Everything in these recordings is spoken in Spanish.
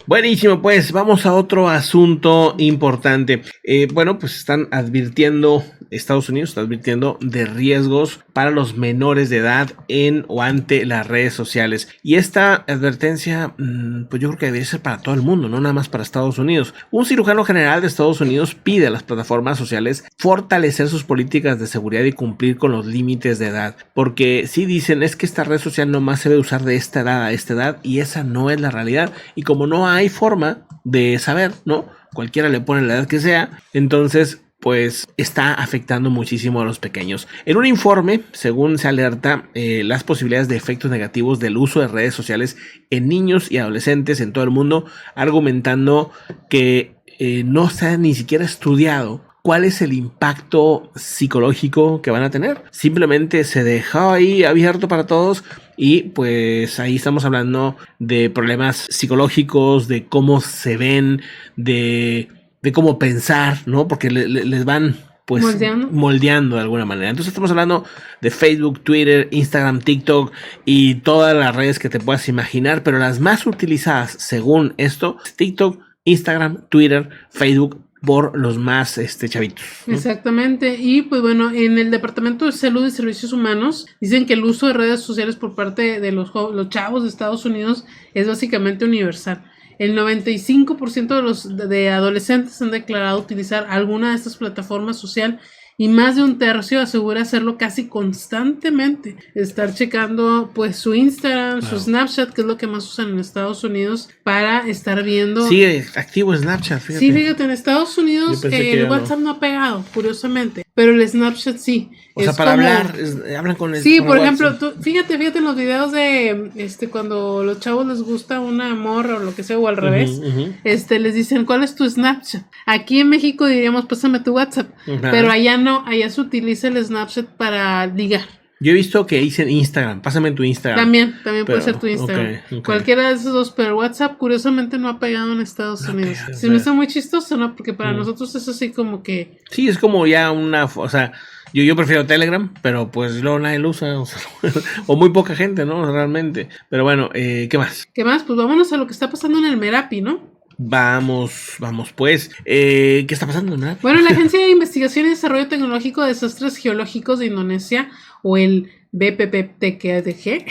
Buenísimo, pues vamos a otro asunto importante. Bueno, pues Estados Unidos está advirtiendo de riesgos para los menores de edad en o ante las redes sociales. Y esta advertencia, pues yo creo que debería ser para todo el mundo, no nada más para Estados Unidos. Un cirujano general de Estados Unidos pide a las plataformas sociales fortalecer sus políticas de seguridad y cumplir con los límites de edad. Porque si dicen, es que esta red social nomás se debe usar de esta edad a esta edad, y esa no es la realidad. Y como no hay forma de saber, ¿no? Cualquiera le pone la edad que sea, entonces pues está afectando muchísimo a los pequeños. En un informe, según se alerta, las posibilidades de efectos negativos del uso de redes sociales en niños y adolescentes en todo el mundo, argumentando que no se ha ni siquiera estudiado cuál es el impacto psicológico que van a tener. Simplemente se dejó ahí abierto para todos y pues ahí estamos hablando de problemas psicológicos, de cómo se ven, de cómo pensar, ¿no? Porque les van pues moldeando de alguna manera. Entonces estamos hablando de Facebook, Twitter, Instagram, TikTok y todas las redes que te puedas imaginar, pero las más utilizadas según esto, TikTok, Instagram, Twitter, Facebook, por los más chavitos, ¿no? Exactamente. Y pues bueno, en el Departamento de Salud y Servicios Humanos dicen que el uso de redes sociales por parte de los chavos de Estados Unidos es básicamente universal. El 95% de adolescentes han declarado utilizar alguna de estas plataformas sociales y más de un tercio asegura hacerlo casi constantemente. Estar checando pues su Instagram, su Snapchat, que es lo que más usan en Estados Unidos, para estar viendo. Sí, activo Snapchat, fíjate. Sí, fíjate, en Estados Unidos el WhatsApp no ha pegado, curiosamente, pero el Snapchat sí. O sea, para hablar, hablan con el. Sí, por ejemplo, fíjate en los videos de cuando los chavos les gusta una morra o lo que sea, o al revés, les dicen, ¿cuál es tu Snapchat? Aquí en México diríamos, pásame tu WhatsApp, pero allá no, allá se utiliza el Snapchat para ligar. Yo he visto que dicen Instagram, pásame tu Instagram. También puede ser tu Instagram. Okay. Cualquiera de esos dos, pero WhatsApp curiosamente no ha pegado en Estados Unidos. Se me hace muy chistoso, ¿no? Porque para nosotros es así como que. Sí, es como ya o sea, yo prefiero Telegram, pero pues luego nadie lo usa, o muy poca gente, ¿no? Realmente. Pero bueno, ¿qué más? ¿Qué más? Pues vámonos a lo que está pasando en el Merapi, ¿no? Vamos pues. ¿Qué está pasando en el Merapi? Bueno, la Agencia de Investigación y Desarrollo Tecnológico de Desastres Geológicos de Indonesia, o el BPPTKDG,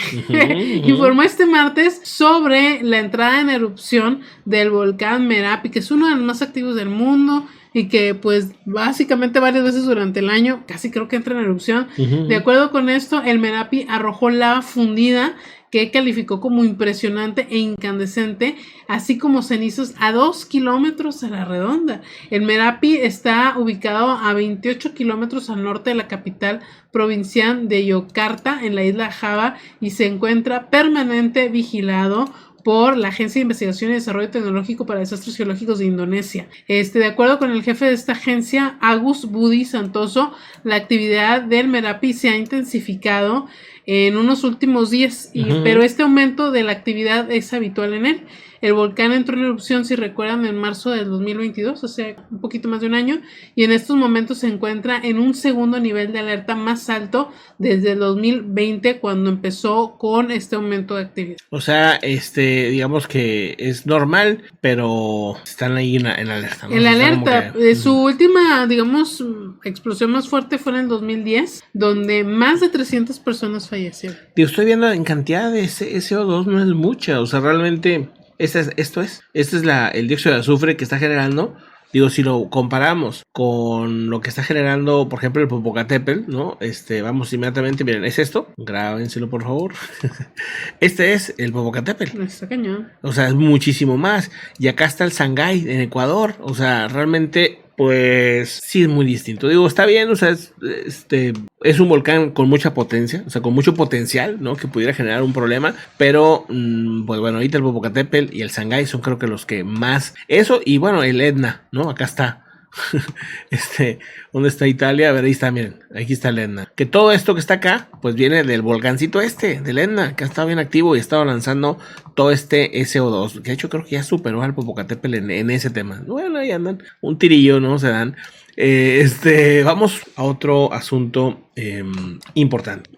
informó este martes sobre la entrada en erupción del volcán Merapi, que es uno de los más activos del mundo y que pues básicamente varias veces durante el año casi creo que entra en erupción. De acuerdo con esto, el Merapi arrojó lava fundida que calificó como impresionante e incandescente, así como cenizas a 2 kilómetros a la redonda. El Merapi está ubicado a 28 kilómetros al norte de la capital provincial de Yakarta, en la isla Java, y se encuentra permanente vigilado por la Agencia de Investigación y Desarrollo Tecnológico para Desastres Geológicos de Indonesia. De acuerdo con el jefe de esta agencia, Agus Budi Santoso, la actividad del Merapi se ha intensificado en unos últimos días, pero este aumento de la actividad es habitual en él. El volcán entró en erupción, si recuerdan, en marzo del 2022, o sea, un poquito más de un año, y en estos momentos se encuentra en un segundo nivel de alerta más alto desde el 2020, cuando empezó con este aumento de actividad. O sea, digamos que es normal, pero están ahí en alerta, ¿no? En la alerta, su última, digamos, explosión más fuerte fue en el 2010, donde más de 300 personas fallecieron. Estoy viendo en cantidad de CO2, no es mucha, o sea, realmente. Este es el dióxido de azufre que está generando. Digo, si lo comparamos con lo que está generando, por ejemplo, el Popocatépetl, ¿no? Vamos inmediatamente, miren, es esto, grábenselo por favor. Este es el Popocatépetl. Está cañón. O sea, es muchísimo más. Y acá está el Sangay en Ecuador. O sea, realmente, pues sí es muy distinto. Digo, está bien, o sea, es un volcán con mucha potencia, o sea, con mucho potencial, ¿no? Que pudiera generar un problema, pero pues bueno, ahorita el Popocatépetl y el Sangay son creo que los que más. Eso, y bueno, el Etna, ¿no? Acá está. ¿Dónde está Italia? A ver, ahí está, miren, aquí está el Etna. Que todo esto que está acá, pues viene del volcancito del Etna, que ha estado bien activo y ha estado lanzando todo CO2, que de hecho creo que ya superó al Popocatépetl en ese tema. Bueno, ahí andan, un tirillo, ¿no? Se dan. Vamos a otro asunto importante.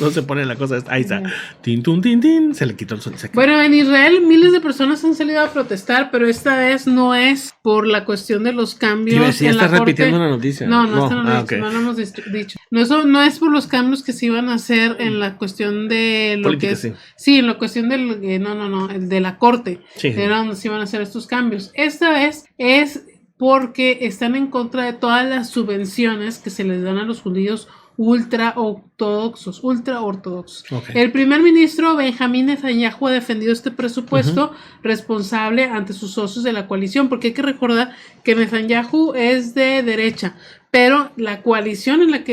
No se pone la cosa. Ahí está. Tin, tun, tin, tin. Se le quitó el sol. Bueno, en Israel miles de personas han salido a protestar, pero esta vez no es por la cuestión de los cambios. Sí, estás repitiendo la noticia. No lo hemos dicho. No es por los cambios que se iban a hacer en la cuestión de lo política, que es. Sí, en la cuestión del. El de la corte. Sí. Era donde se iban a hacer estos cambios. Esta vez es porque están en contra de todas las subvenciones que se les dan a los judíos ultra ortodoxos. Okay. El primer ministro Benjamín Netanyahu ha defendido este presupuesto responsable ante sus socios de la coalición, porque hay que recordar que Netanyahu es de derecha, pero la coalición en la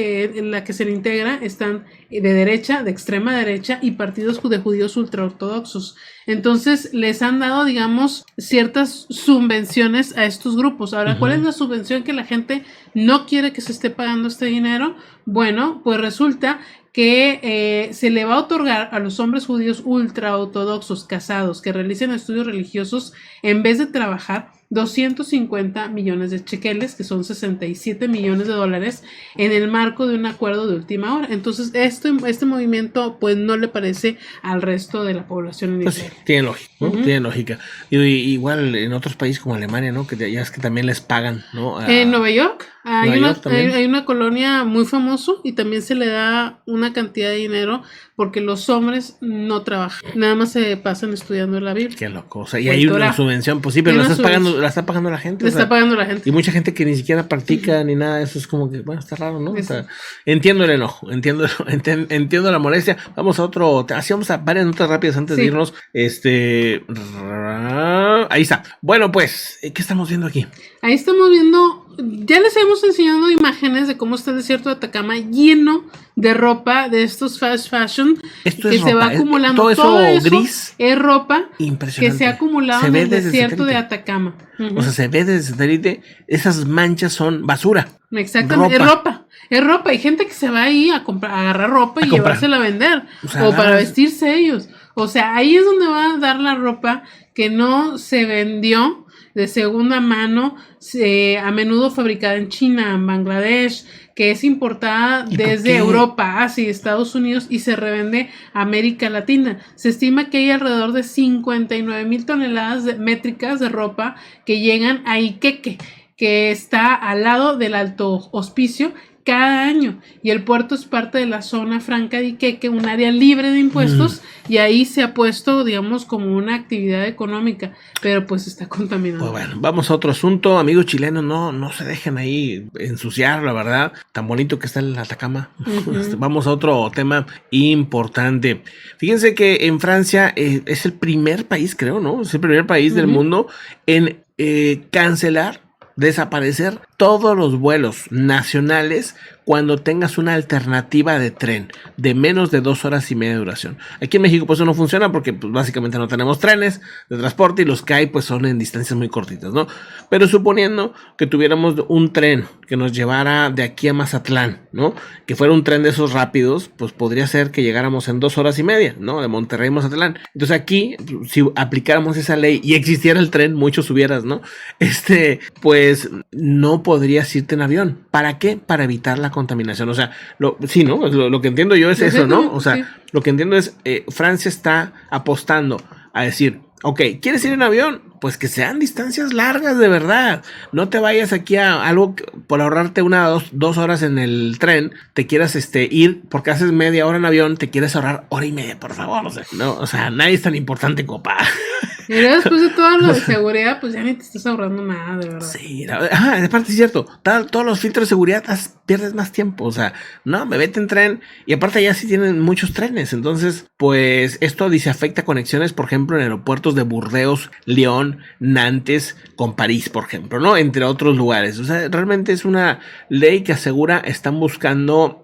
que se le integra están de derecha, de extrema derecha y partidos de judíos ultraortodoxos. Entonces les han dado, digamos, ciertas subvenciones a estos grupos. Ahora, ¿cuál es la subvención que la gente no quiere que se esté pagando este dinero? Bueno, pues resulta que se le va a otorgar a los hombres judíos ultraortodoxos casados que realicen estudios religiosos, en vez de trabajar, 250 millones de shekeles, que son 67 millones de dólares, en el marco de un acuerdo de última hora. Entonces, este movimiento, pues, no le parece al resto de la población en Israel. Pues sí, tiene lógica, ¿no? Tiene lógica. Y igual en otros países como Alemania, ¿no? Que ya es que también les pagan, ¿no? En Nueva York hay una colonia muy famoso y también se le da una cantidad de dinero porque los hombres no trabajan, nada más se pasan estudiando la Biblia. Qué loco. O sea, y hay una subvención, pues sí, pero la está pagando la gente. Está pagando la gente. Y mucha gente que ni siquiera practica ni nada, eso es como que, bueno, está raro, ¿no? O sea, entiendo el enojo, entiendo la molestia. Vamos a otro, hacíamos varias notas rápidas antes de irnos. Ahí está. Bueno, pues, ¿qué estamos viendo aquí? Ahí estamos viendo, ya les hemos enseñado imágenes de cómo está el desierto de Atacama lleno de ropa de estos fast fashion. Esto que es se ropa, va acumulando. Todo eso gris es ropa impresionante que se ha acumulado en el desierto de Atacama. O sea, se ve desde satélite, esas manchas son basura. Exactamente, es ropa. Hay gente que se va ahí a agarrar ropa y llevársela a vender, o para vestirse ellos. O sea, ahí es donde va a dar la ropa que no se vendió de segunda mano, a menudo fabricada en China, en Bangladesh, que es importada desde Europa, Asia y Estados Unidos y se revende a América Latina. Se estima que hay alrededor de 59,000 toneladas métricas de ropa que llegan a Iquique, que está al lado del Alto Hospicio, cada año, y el puerto es parte de la zona franca de Iquique, un área libre de impuestos, y ahí se ha puesto, digamos, como una actividad económica, pero pues está contaminado. Pues bueno, vamos a otro asunto, amigos chilenos, no se dejen ahí ensuciar, la verdad, tan bonito que está el Atacama. Vamos a otro tema importante. Fíjense que en Francia es el primer país, creo, ¿no? Es el primer país del mundo en desaparecer todos los vuelos nacionales cuando tengas una alternativa de tren de menos de 2 horas y media de duración. Aquí en México pues eso no funciona porque pues básicamente no tenemos trenes de transporte y los que hay pues son en distancias muy cortitas, ¿no? Pero suponiendo que tuviéramos un tren que nos llevara de aquí a Mazatlán, ¿no? Que fuera un tren de esos rápidos, pues podría ser que llegáramos en 2 horas y media, ¿no? De Monterrey a Mazatlán. Entonces aquí, si aplicáramos esa ley y existiera el tren, muchos subieras, ¿no? Pues no podrías irte en avión. ¿Para qué? Para evitar la contaminación. O sea, lo que entiendo yo es eso, ¿no? O sea, lo que entiendo es Francia está apostando a decir, ok, ¿quieres ir en avión? Pues que sean distancias largas de verdad. No te vayas aquí a algo por ahorrarte 2 horas en el tren, te quieras ir porque haces media hora en avión, te quieres ahorrar hora y media, por favor. O sea, nadie es tan importante como para... Y después de todo lo de seguridad, pues ya ni te estás ahorrando nada, de verdad. Sí, aparte es cierto, todos los filtros de seguridad pierdes más tiempo, o sea, no, me vete en tren, y aparte ya sí tienen muchos trenes, entonces, pues, esto dice afecta conexiones, por ejemplo, en aeropuertos de Burdeos, Lyon, Nantes, con París, por ejemplo, ¿no? Entre otros lugares, o sea, realmente es una ley que asegura, están buscando...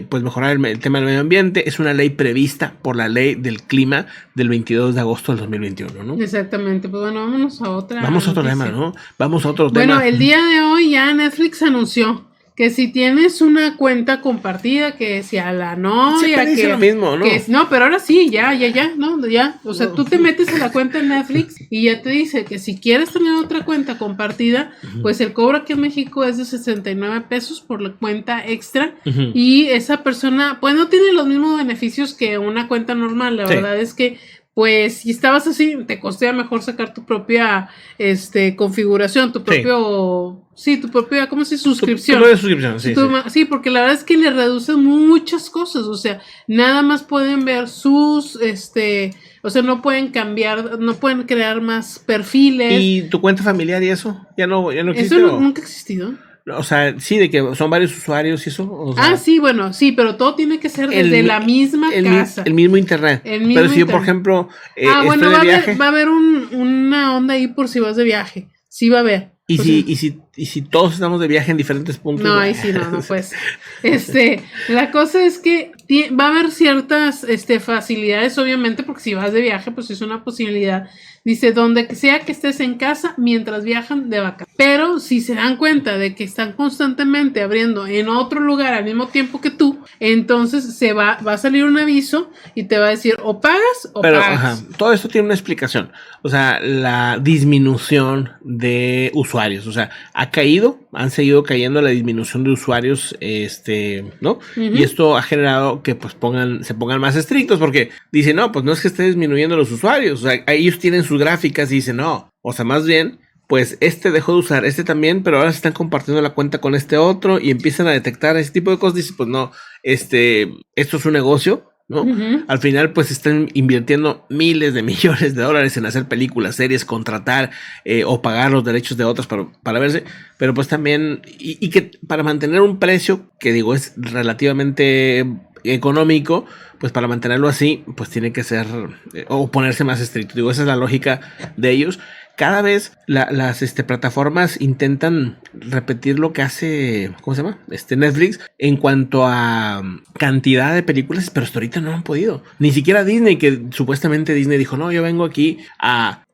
pues mejorar el tema del medio ambiente. Es una ley prevista por la ley del clima del 22 de agosto del 2021, ¿no? Exactamente, pues bueno, vámonos a otra. Vamos a otro tema, ¿no? Vamos a otro tema. Bueno, el día de hoy ya Netflix anunció que si tienes una cuenta compartida, que si a la novia, dice lo mismo, ¿no? No, pero ahora sí, ya, ¿no? Ya, o sea, tú te metes a la cuenta de Netflix y ya te dice que si quieres tener otra cuenta compartida, pues el cobro aquí en México es de 69 pesos por la cuenta extra, y esa persona, pues no tiene los mismos beneficios que una cuenta normal, la verdad es que pues si estabas así, te costea mejor sacar tu propia configuración, tu propio, tu propia, ¿cómo se dice? Suscripción. Tu suscripción, sí. Sí, porque la verdad es que le reducen muchas cosas, o sea, nada más pueden ver sus, o sea, no pueden cambiar, no pueden crear más perfiles. ¿Y tu cuenta familiar y eso? ¿Ya no existe? Eso nunca ha existido. O sea, sí, de que son varios usuarios y eso. O sea, sí, bueno, sí, pero todo tiene que ser desde la misma casa. El mismo internet. Pero si yo, por ejemplo, bueno, estoy de viaje. Va a haber una onda ahí por si vas de viaje. Sí va a haber. ¿Y si todos estamos de viaje en diferentes puntos? No, ahí sí, no, pues. La cosa es que va a haber ciertas facilidades, obviamente, porque si vas de viaje, pues es una posibilidad. Dice, donde sea que estés en casa mientras viajan de vacaciones. Pero si se dan cuenta de que están constantemente abriendo en otro lugar al mismo tiempo que tú, entonces va a salir un aviso y te va a decir o pagas o pagas. Todo esto tiene una explicación. O sea, la disminución de usuarios. O sea, han seguido cayendo la disminución de usuarios, ¿no? Y esto ha generado que pues se pongan más estrictos porque dicen, no, pues no es que esté disminuyendo los usuarios. O sea, ellos tienen sus gráficas y dicen, no, o sea, más bien, pues dejó de usar, también, pero ahora se están compartiendo la cuenta con otro y empiezan a detectar ese tipo de cosas. Dice, pues no, esto es un negocio, ¿no? Al final, pues están invirtiendo miles de millones de dólares en hacer películas, series, contratar o pagar los derechos de otros para verse, pero pues también, y que para mantener un precio que digo es relativamente económico, pues para mantenerlo así, pues tiene que ser o ponerse más estricto. Digo, esa es la lógica de ellos. Cada vez las plataformas intentan repetir lo que hace, ¿cómo se llama? Netflix en cuanto a cantidad de películas, pero hasta ahorita no han podido. Ni siquiera Disney, que supuestamente Disney dijo, no, yo vengo aquí a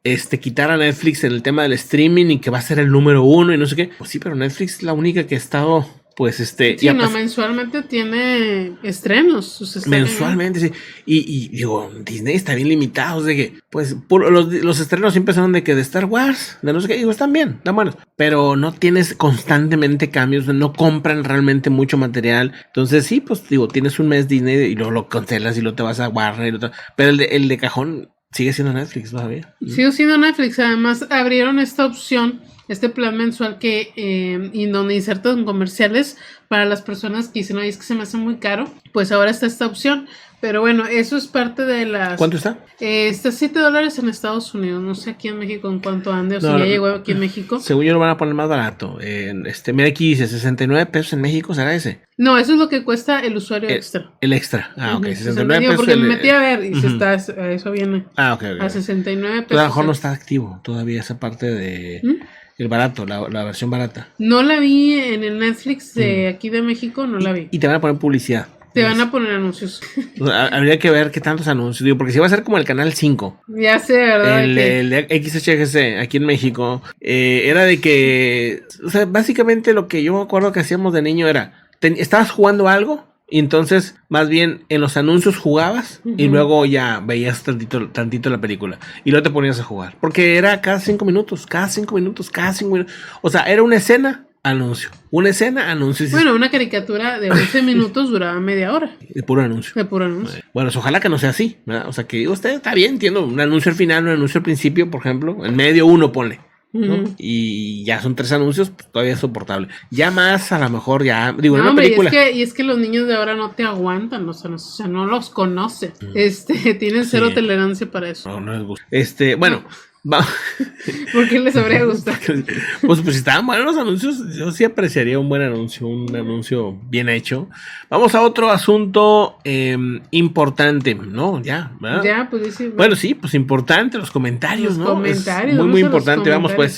quitar a Netflix en el tema del streaming y que va a ser el número 1 y no sé qué. Pues sí, pero Netflix es la única que ha estado... Pues sí, mensualmente tiene estrenos. Mensualmente, sí. Y digo, Disney está bien limitado. De que, pues, los estrenos siempre son de Star Wars, de no sé qué. Digo, están bien, están buenos. Pero no tienes constantemente cambios, no compran realmente mucho material. Entonces, sí, pues, digo, tienes un mes Disney y luego lo cancelas y luego te vas a Warner. Pero el de cajón sigue siendo Netflix todavía. Sigue siendo Netflix. Además, abrieron esta opción, plan mensual y donde insertan comerciales para las personas que dicen, oye, es que se me hace muy caro, pues ahora está esta opción. Pero bueno, eso es parte de las... ¿Cuánto está? Está $7 en Estados Unidos. No sé aquí en México en cuánto ande, o si ya llegó aquí en México. Según yo lo van a poner más barato. Mira aquí dice 69 pesos en México, ¿será ese? No, eso es lo que cuesta el usuario extra. El extra. Ok, 69 pesos. Porque me metí a ver y eso viene ok. A 69 pesos. Pero a lo mejor no está activo todavía esa parte de... El barato, la versión barata. No la vi en el Netflix de aquí de México, no la vi. Y te van a poner publicidad. Te van a poner anuncios. Habría que ver qué tantos anuncios. Digo, porque si va a ser como el canal 5. Ya sé, ¿verdad? El de XHGC aquí en México. Era de que... O sea, básicamente lo que yo me acuerdo que hacíamos de niño era... estabas jugando algo... Y entonces, más bien, en los anuncios jugabas y luego ya veías tantito la película. Y luego te ponías a jugar. Porque era cada 5 minutos. O sea, era una escena, anuncio. Una escena, anuncio. Bueno, una caricatura de 11 minutos duraba media hora. De puro anuncio. Bueno, ojalá que no sea así, ¿verdad? O sea, que usted está bien, entiendo. Un anuncio al final, un anuncio al principio, por ejemplo. En medio uno ponle. ¿no? Y ya son 3 anuncios, pues todavía es soportable. Ya más, a lo mejor ya, digo, en una película. Y es que los niños de ahora no te aguantan, o sea, no los conocen. Tienen cero tolerancia para eso. No les gusta. Bueno. ¿Por qué les habría gustado? Pues si estaban buenos los anuncios, yo sí apreciaría un buen anuncio, un anuncio bien hecho. Vamos a otro asunto importante, ¿no? Ya, ¿verdad? Ya, pues sí. Bueno, sí, pues importante, los comentarios, ¿no? Comentarios. Es muy importante, vamos pues.